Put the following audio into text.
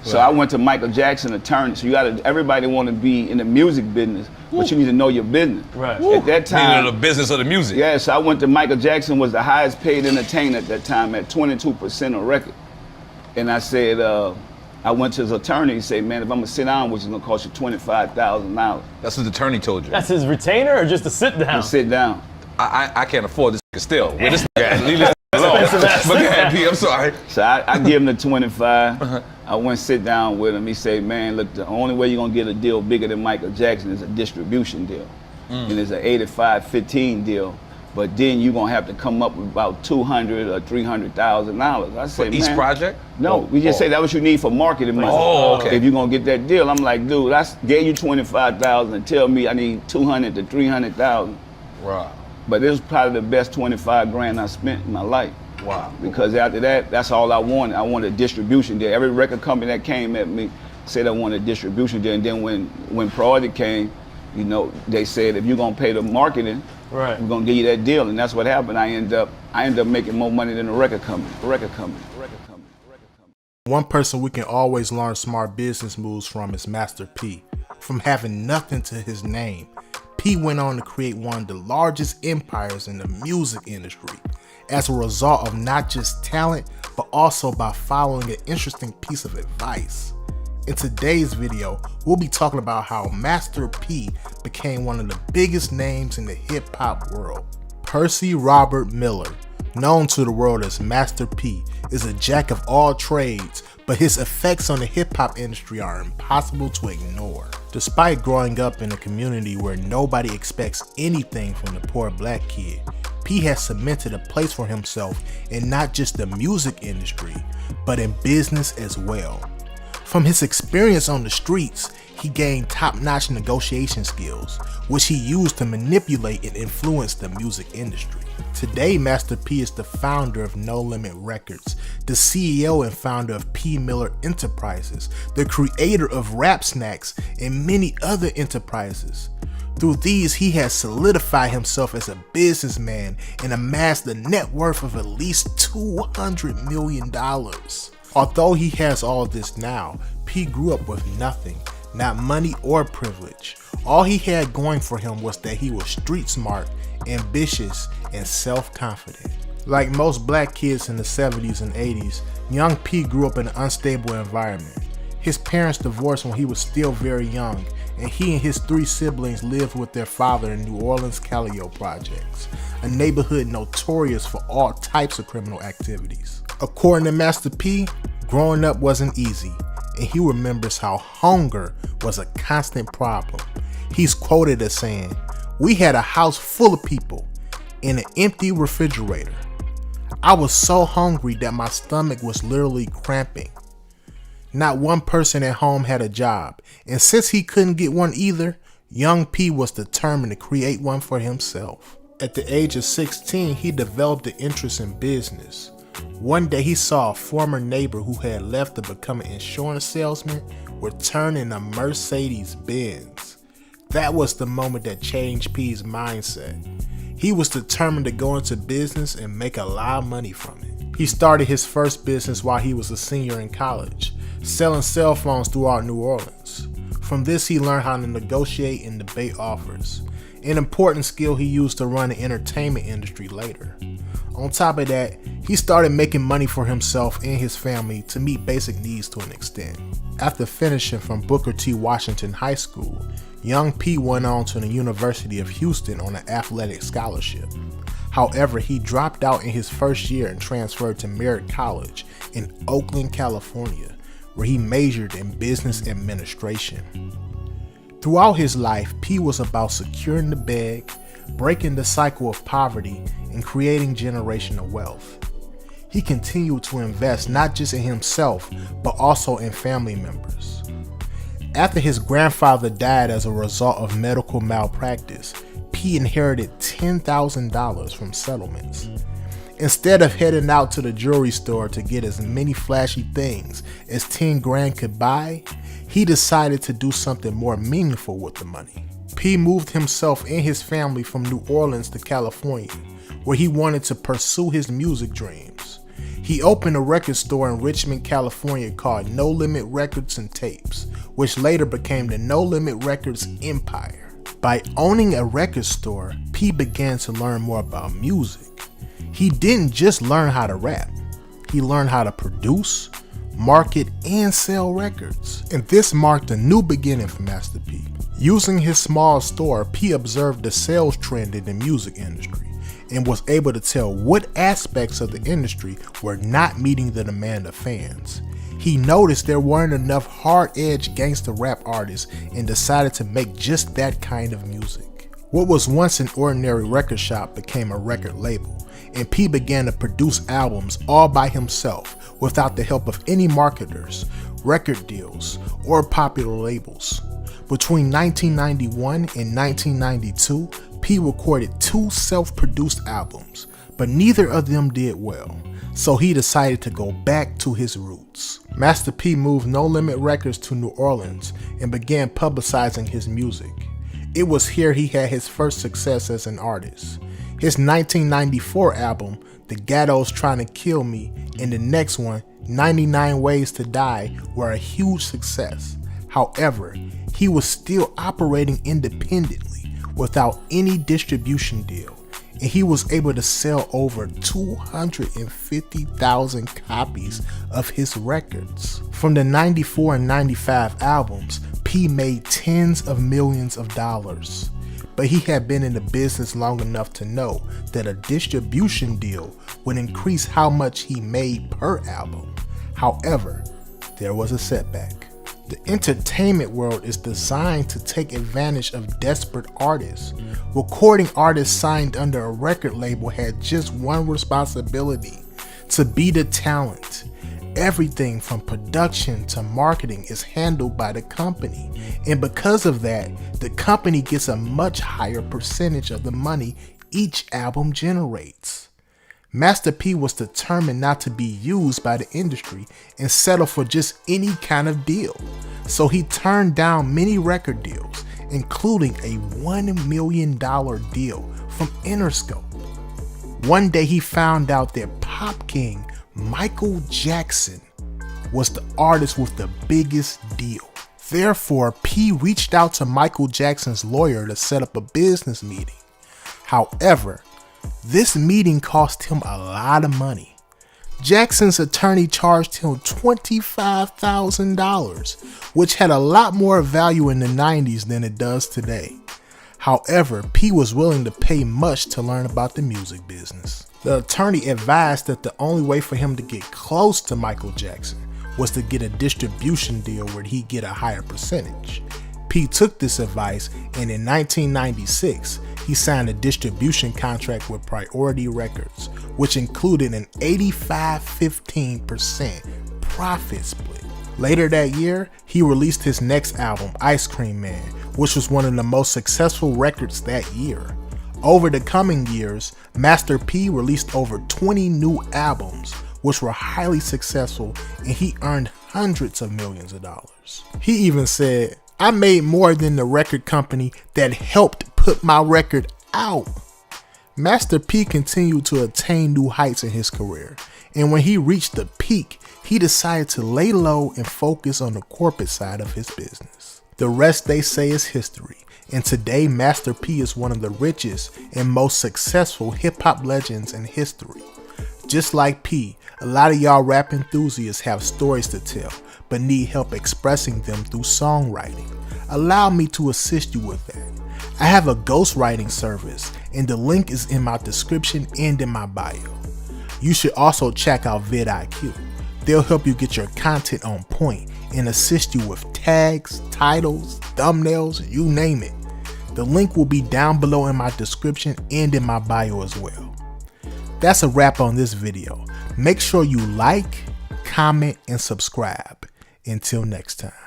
So I went to Michael Jackson attorney. So everybody want to be in the music business, but you need to know your business. Right. At that time, meaning the business of the music. Yeah, so I went to Michael Jackson was the highest paid entertainer at that time at 22% of record. And I said, I went to his attorney. He said, man, if I'm gonna sit down, which is gonna cost you $25,000. That's what the attorney told you. That's his retainer or just to sit down? To sit down. I can't afford this still. With this guy, leave this alone. But go ahead, P, I'm sorry. So I give him the 25. I went sit down with him. He said, man, look, the only way you're gonna get a deal bigger than Michael Jackson is a distribution deal. And it's an 85-15 deal. But then you're gonna have to come up with about $200,000 or $300,000. I said, for each project? No, we just say that's what you need for marketing money. Oh, okay. If you're gonna get that deal, I'm like, dude, I gave you $25,000 and tell me I need $200,000 to $300,000. Wow. But this was probably the best 25 grand I spent in my life. Wow. Because after that, that's all I wanted. I wanted a distribution deal. Every record company that came at me said I wanted a distribution deal. And then when Priority came, you know, they said, if you're gonna pay the marketing, right, we're gonna give you that deal. And that's what happened. I ended up making more money than the record company. One person we can always learn smart business moves from is Master P. From having nothing to his name, P went on to create one of the largest empires in the music industry as a result of not just talent, but also by following an interesting piece of advice. In today's video, we'll be talking about how Master P became one of the biggest names in the hip-hop world. Percy Robert Miller, known to the world as Master P, is a jack of all trades, but his effects on the hip-hop industry are impossible to ignore. Despite growing up in a community where nobody expects anything from the poor black kid, P has cemented a place for himself in not just the music industry, but in business as well. From his experience on the streets, he gained top-notch negotiation skills, which he used to manipulate and influence the music industry. Today, Master P is the founder of No Limit Records, the CEO and founder of P. Miller Enterprises, the creator of Rap Snacks, and many other enterprises. Through these, he has solidified himself as a businessman and amassed a net worth of at least $200 million. Although he has all this now, P grew up with nothing, not money or privilege. All he had going for him was that he was street smart, ambitious, and self-confident. Like most black kids in the 70s and 80s, young P grew up in an unstable environment. His parents divorced when he was still very young, and he and his 3 siblings lived with their father in New Orleans Callio projects, a neighborhood notorious for all types of criminal activities. According to Master P, growing up wasn't easy, and he remembers how hunger was a constant problem. He's quoted as saying, "We had a house full of people and an empty refrigerator. I was so hungry that my stomach was literally cramping. Not one person at home had a job, and since he couldn't get one either, young P was determined to create one for himself." At the age of 16, he developed an interest in business. One day he saw a former neighbor who had left to become an insurance salesman return in a Mercedes-Benz. That was the moment that changed P's mindset. He was determined to go into business and make a lot of money from it. He started his first business while he was a senior in college, selling cell phones throughout New Orleans. From this, he learned how to negotiate and debate offers, an important skill he used to run the entertainment industry later. On top of that, he started making money for himself and his family to meet basic needs to an extent. After finishing from Booker T. Washington High School, young P went on to the University of Houston on an athletic scholarship. However, he dropped out in his first year and transferred to Merritt College in Oakland, California, where he majored in business administration. Throughout his life, P was about securing the bag, breaking the cycle of poverty, and creating generational wealth. He continued to invest not just in himself, but also in family members. After his grandfather died as a result of medical malpractice, P inherited $10,000 from settlements. Instead of heading out to the jewelry store to get as many flashy things as 10 grand could buy, he decided to do something more meaningful with the money. P moved himself and his family from New Orleans to California, where he wanted to pursue his music dreams. He opened a record store in Richmond, California called No Limit Records and Tapes, which later became the No Limit Records empire. By owning a record store, P began to learn more about music. He didn't just learn how to rap, he learned how to produce, market, and sell records. And this marked a new beginning for Master P. Using his small store, P observed the sales trend in the music industry and was able to tell what aspects of the industry were not meeting the demand of fans. He noticed there weren't enough hard-edged gangster rap artists and decided to make just that kind of music. What was once an ordinary record shop became a record label, and P began to produce albums all by himself without the help of any marketers, record deals, or popular labels. Between 1991 and 1992, P recorded 2 self-produced albums, but neither of them did well, so he decided to go back to his roots. Master P moved No Limit Records to New Orleans and began publicizing his music. It was here he had his first success as an artist. His 1994 album, The Ghetto's Trying to Kill Me, and the next one, 99 Ways to Die, were a huge success. However, he was still operating independently without any distribution deal, and he was able to sell over 250,000 copies of his records. From the 94 and 95 albums, P made tens of millions of dollars. But he had been in the business long enough to know that a distribution deal would increase how much he made per album. However, there was a setback. The entertainment world is designed to take advantage of desperate artists. Recording artists signed under a record label had just one responsibility: to be the talent. Everything from production to marketing is handled by the company, and because of that, the company gets a much higher percentage of the money each album generates. Master P was determined not to be used by the industry and settle for just any kind of deal, so he turned down many record deals, including a $1 million deal from Interscope. One day he found out that pop king Michael Jackson was the artist with the biggest deal. Therefore, P reached out to Michael Jackson's lawyer to set up a business meeting. However, this meeting cost him a lot of money. Jackson's attorney charged him $25,000, which had a lot more value in the 90s than it does today. However, P was willing to pay much to learn about the music business. The attorney advised that the only way for him to get close to Michael Jackson was to get a distribution deal where he'd get a higher percentage. P took this advice, and in 1996, he signed a distribution contract with Priority Records, which included an 85-15% profit split. Later that year, he released his next album, Ice Cream Man, which was one of the most successful records that year. Over the coming years, Master P released over 20 new albums, which were highly successful, and he earned hundreds of millions of dollars. He even said, "I made more than the record company that helped put my record out." Master P continued to attain new heights in his career, and when he reached the peak, he decided to lay low and focus on the corporate side of his business. The rest, they say, is history, and today Master P is one of the richest and most successful hip-hop legends in history. Just like P, a lot of y'all rap enthusiasts have stories to tell, but need help expressing them through songwriting. Allow me to assist you with that. I have a ghostwriting service, and the link is in my description and in my bio. You should also check out vidIQ. They'll help you get your content on point and assist you with tags, titles, thumbnails, you name it. The link will be down below in my description and in my bio as well. That's a wrap on this video. Make sure you like, comment, and subscribe. Until next time.